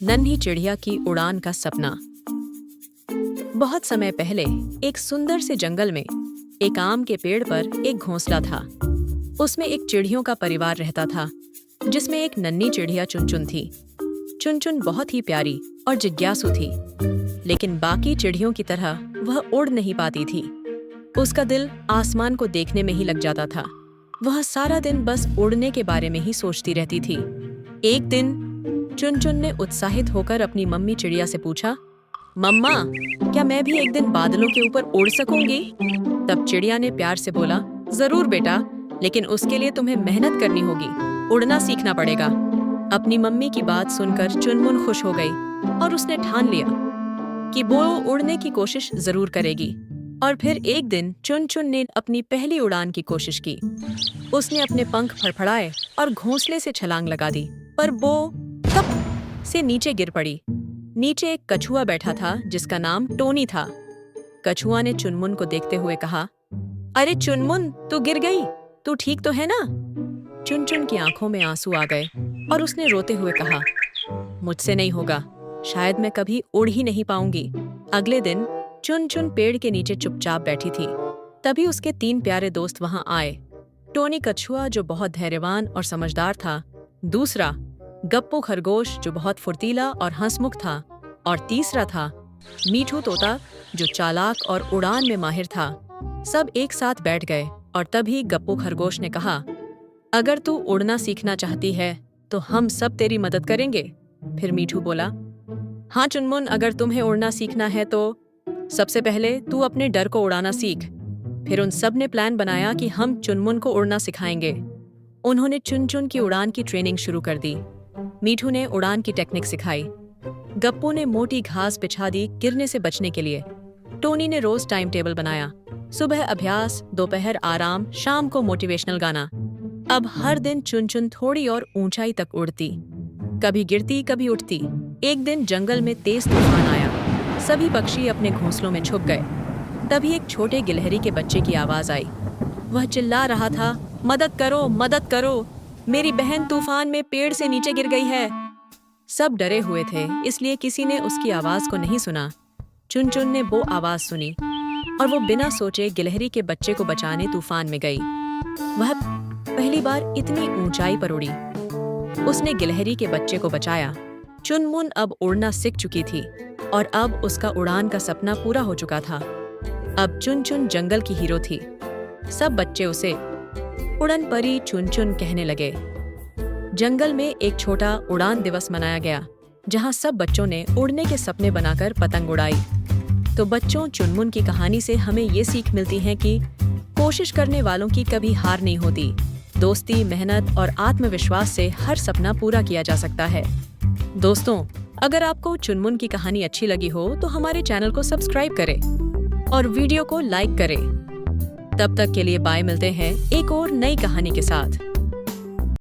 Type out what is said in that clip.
नन्ही चिड़िया की उड़ान का सपना। बहुत समय पहले एक सुंदर से जंगल में एक आम के पेड़ पर एक घोंसला था। उसमें एक चिड़ियों का परिवार रहता था, जिसमें एक नन्ही चिड़िया चुनचुन थी। चुनचुन बहुत ही प्यारी और जिज्ञासु थी, लेकिन बाकी चिड़ियों की तरह वह उड़ नहीं पाती थी। उसका दिल आसमान को देखने में ही लग जाता था। वह सारा दिन बस उड़ने के बारे में ही सोचती रहती थी। एक दिन चुनचुन ने उत्साहित होकर अपनी मम्मी चिड़िया से पूछा, मम्मा, क्या मैं भी एक दिन बादलों के ऊपर उड़ सकूंगी? तब चिड़िया ने प्यार से बोला, जरूर बेटा, लेकिन उसके लिए तुम्हें मेहनत करनी होगी, उड़ना सीखना पड़ेगा। अपनी मम्मी की बात सुनकर चुनमुन खुश हो गई और उसने ठान लिया कि वो उड़ने की कोशिश जरूर करेगी। और फिर एक दिन चुनचुन ने अपनी पहली उड़ान की कोशिश की। उसने अपने पंख फड़फड़ाए और घोंसले से छलांग लगा दी, पर वो तप से नीचे गिर पड़ी। नीचे एक कछुआ बैठा था जिसका नाम टोनी था। कछुआ ने चुनमुन को देखते हुए कहा, अरे चुनमुन, तू गिर गई, तू ठीक तो है ना? चुनचुन की आंखों में आंसू आ गए और उसने रोते हुए कहा, मुझसे नहीं होगा, शायद मैं कभी उड़ ही नहीं पाऊंगी। अगले दिन चुनचुन पेड़ के नीचे चुपचाप बैठी थी। तभी उसके 3 प्यारे दोस्त वहां आए। टोनी कछुआ, जो बहुत धैर्यवान और समझदार था। दूसरा गप्पू खरगोश, जो बहुत फुर्तीला और हंसमुख था। और तीसरा था मीठू तोता, जो चालाक और उड़ान में माहिर था। सब एक साथ बैठ गए और तभी गप्पू खरगोश ने कहा, अगर तू उड़ना सीखना चाहती है तो हम सब तेरी मदद करेंगे। फिर मीठू बोला, हाँ चुनमुन, अगर तुम्हें उड़ना सीखना है तो सबसे पहले तू अपने डर को उड़ाना सीख। फिर उन सब ने प्लान बनाया कि हम चुनमुन को उड़ना सिखाएंगे। उन्होंने चुनचुन की उड़ान की ट्रेनिंग शुरू कर दी। मीठू ने उड़ान की टेक्निक सिखाई। गप्पू ने मोटी घास बिछा दी गिरने से बचने के लिए। टोनी ने रोज टाइम टेबल बनाया, सुबह अभ्यास, दोपहर आराम, शाम को मोटिवेशनल गाना। अब हर दिन चुनचुन थोड़ी और ऊंचाई तक उड़ती, कभी गिरती कभी उठती। एक दिन जंगल में तेज तूफान आया। सभी पक्षी अपने घोंसलों में छुप गए। तभी एक छोटे गिलहरी के बच्चे की आवाज आई। वह चिल्ला रहा था, मदद करो, मदद करो, मेरी बहन तूफान में पेड़ से नीचे गिर गई है। सब डरे हुए थे, इसलिए किसी ने उसकी आवाज को नहीं सुना। चुनचुन ने वो आवाज सुनी और वो बिना सोचे गिलहरी के बच्चे को बचाने तूफान में गई। वह पहली बार इतनी ऊंचाई पर उड़ी। उसने गिलहरी के बच्चे को बचाया। चुनमुन अब उड़ना सीख चुकी थी और अब उसका उड़ान का सपना पूरा हो चुका था। अब चुनचुन जंगल की हीरो थी। सब बच्चे उसे उड़न परी चुनचुन कहने लगे। जंगल में एक छोटा उड़ान दिवस मनाया गया, जहां सब बच्चों ने उड़ने के सपने बनाकर पतंग उड़ाई। तो बच्चों, चुनमुन की कहानी से हमें ये सीख मिलती है कि कोशिश करने वालों की कभी हार नहीं होती। दोस्ती, मेहनत और आत्मविश्वास से हर सपना पूरा किया जा सकता है। दोस्तों, अगर आपको चुनमुन की कहानी अच्छी लगी हो तो हमारे चैनल को सब्सक्राइब करें और वीडियो को लाइक करें। तब तक के लिए बाय, मिलते हैं एक और नई कहानी के साथ।